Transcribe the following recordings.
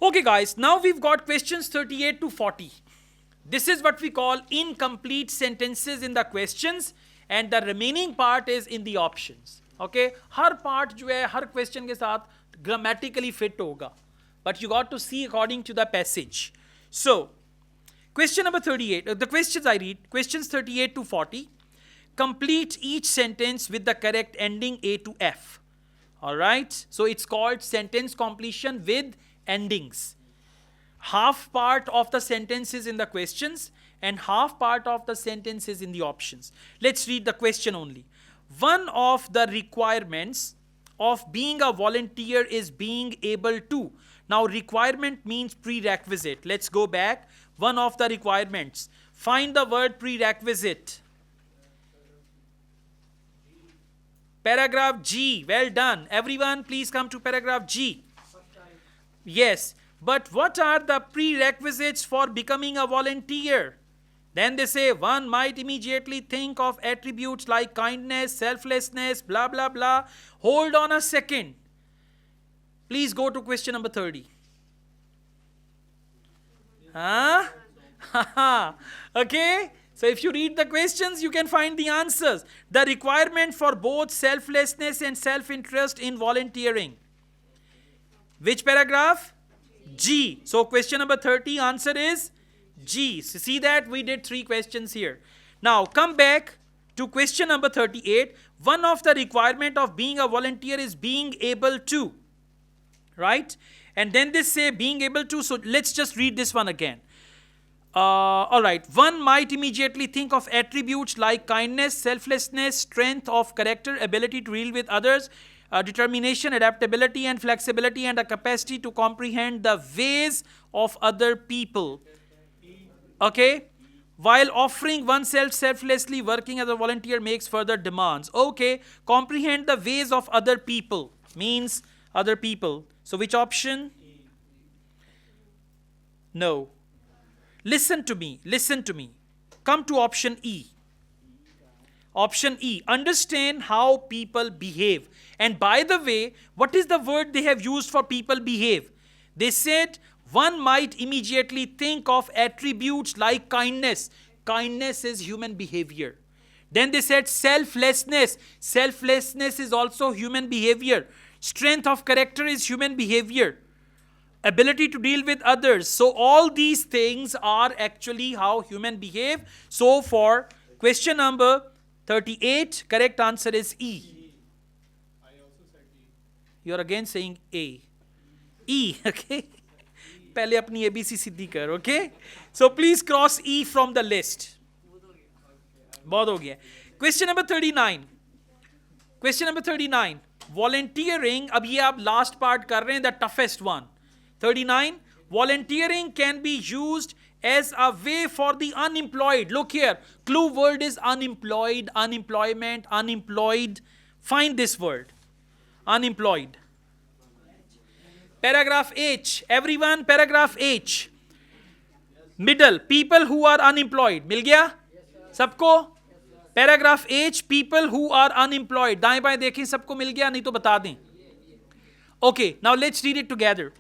Okay guys, now we've got questions 38 to 40. This is what we call incomplete sentences in the questions and the remaining part is in the options. Okay, her part जो है हर question के साथ grammatically fit होगा, but you got to see according to the passage. So, question number 38, the questions I read, questions 38 to 40. Complete each sentence with the correct ending A to F. Alright, so it's called sentence completion with endings. Half part of the sentence is in the questions and half part of the sentence is in the options. Let's read the question only. One of the requirements of being a volunteer is being able to. Now requirement means prerequisite. Let's go back. One of the requirements. Find the word prerequisite. Paragraph G. Well done. Everyone please come to paragraph G. Yes. But what are the prerequisites for becoming a volunteer? Then they say one might immediately think of attributes like kindness, selflessness, blah, blah, blah. Hold on a second. Please go to question number 30. Huh? Okay? So if you read the questions, you can find the answers. The requirement for both selflessness and self-interest in volunteering. Which paragraph? G. So question number 30, answer is G. So see that we did 3 questions here. Now come back to question number 38. One of the requirement of being a volunteer is being able to. Right? And then they say being able to. So let's just read this one again. Alright. One might immediately think of attributes like kindness, selflessness, strength of character, ability to deal with others, determination, adaptability and flexibility, and a capacity to comprehend the ways of other people. Okay? While offering oneself selflessly, working as a volunteer makes further demands. Okay, comprehend the ways of other people means other people. So which option? No. Listen to me, listen to me. Come to option E. Option E, understand how people behave. And by the way, what is the word they have used for people behave? They said one might immediately think of attributes like kindness. Kindness is human behavior. Then they said selflessness. Selflessness is also human behavior. Strength of character is human behavior. Ability to deal with others. So all these things are actually how human behave. So for question number 38, correct answer is E. I also said E. You are again saying A. E, okay? पहले अपनी ABC सिद्धि कर, okay? So please cross E from the list. बहुत हो गया. Question number 39. Question number 39. Volunteering, अब ये आप last part कर रहे हैं, the toughest one. 39. Volunteering can be used as a way for the unemployed. Look here. Clue word is unemployed, unemployment, unemployed. Find this word. Unemployed. Paragraph H. Everyone, paragraph H. Middle. People who are unemployed. मिल गया? सबको? Paragraph H. People who are unemployed. दाएं बाएं देखें सबको मिल गया नहीं तो बता दें. Okay, now let's read it together.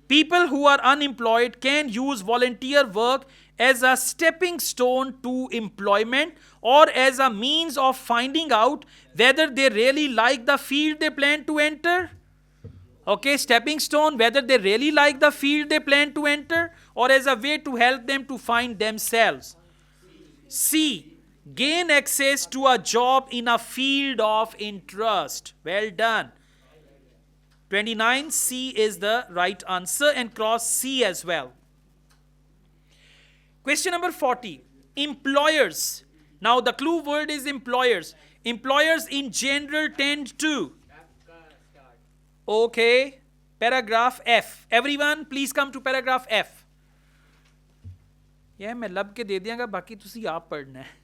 People who are unemployed can use volunteer work as a stepping stone to employment or as a means of finding out whether they really like the field they plan to enter. Okay, stepping stone, whether they really like the field they plan to enter or as a way to help them to find themselves. C. Gain access to a job in a field of interest. Well done. 29, C is the right answer and cross C as well. Question number 40. Employers. Now the clue word is employers. Employers in general tend to. Okay. Paragraph F. Everyone please come to paragraph F. Yeah, मैं लब के दे दियांगा बाकी तुसी आप पढ़ना है.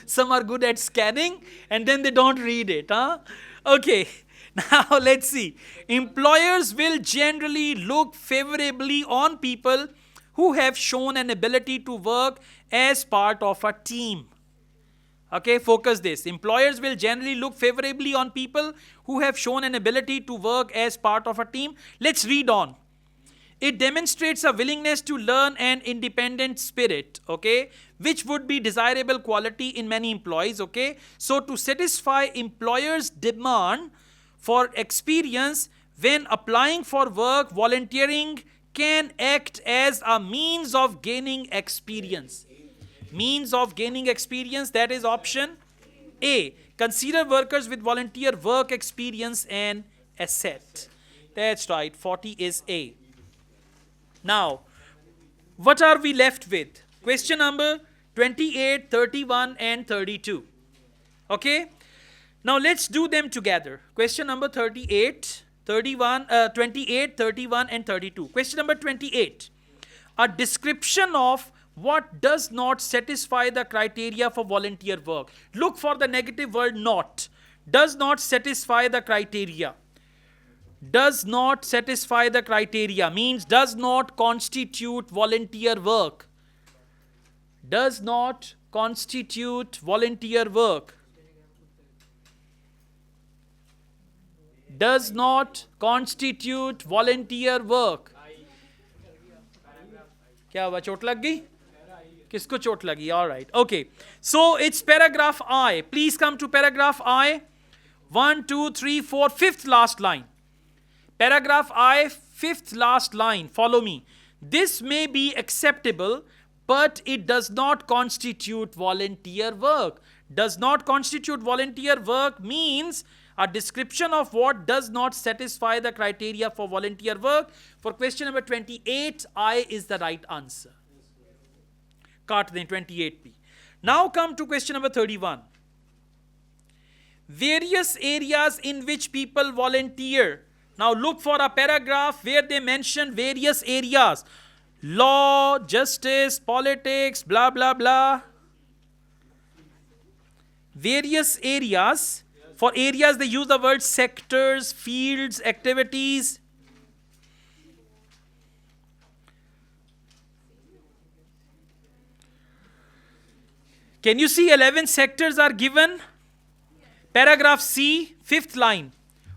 Some are good at scanning and then they don't read it. Huh? Okay. Now let's see. Employers will generally look favorably on people who have shown an ability to work as part of a team. Okay, focus this. Employers will generally look favorably on people who have shown an ability to work as part of a team. Let's read on. It demonstrates a willingness to learn and independent spirit, okay, which would be desirable quality in many employees, okay. So to satisfy employers' demand for experience when applying for work, volunteering can act as a means of gaining experience. Means of gaining experience, that is option A. Consider workers with volunteer work experience an asset. That's right, 40 is A. Now, what are we left with? Question number 28, 31 and 32. Okay? Now let's do them together. Question number 28, 28, 31 and 32. Question number 28. A description of what does not satisfy the criteria for volunteer work. Look for the negative word not. Does not satisfy the criteria. Does not satisfy the criteria means does not constitute volunteer work. Does not constitute volunteer work. Does not constitute volunteer work. क्या हुआ, चोट लग गई? किसको चोट लगी? All right. Okay. So it's paragraph I. Please come to paragraph I. 1, 2, 3, 4, fifth last line. Paragraph I, fifth last line. Follow me. This may be acceptable, but it does not constitute volunteer work. Does not constitute volunteer work means a description of what does not satisfy the criteria for volunteer work. For question number 28, I is the right answer. Cut the 28P. Now come to question number 31. Various areas in which people volunteer. Now look for a paragraph where they mention various areas. Law, justice, politics, blah, blah, blah. Various areas. For areas they use the word sectors, fields, activities. Can you see 11 sectors are given? Paragraph C, fifth line.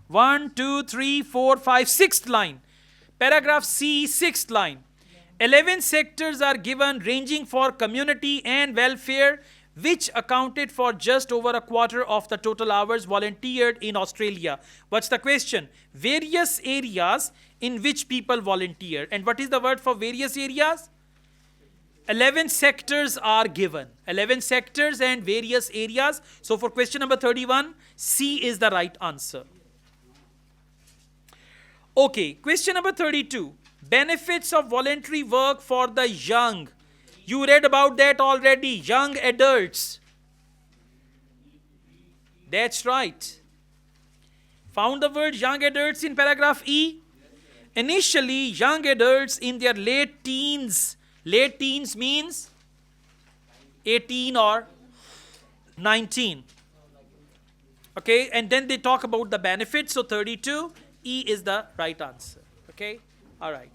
1, 2, 3, 4, 5, sixth line. Paragraph C, sixth line. 11 sectors are given ranging for community and welfare, which accounted for just over a quarter of the total hours volunteered in Australia. What's the question? Various areas in which people volunteer. And what is the word for various areas? 11 sectors are given. 11 sectors and various areas. So for question number 31, C is the right answer. Okay, question number 32. Benefits of voluntary work for the young. You read about that already. Young adults. That's right. Found the word young adults in paragraph E? Initially, young adults in their late teens. Late teens means 18 or 19. Okay, and then they talk about the benefits. So 32, E is the right answer. Okay, all right.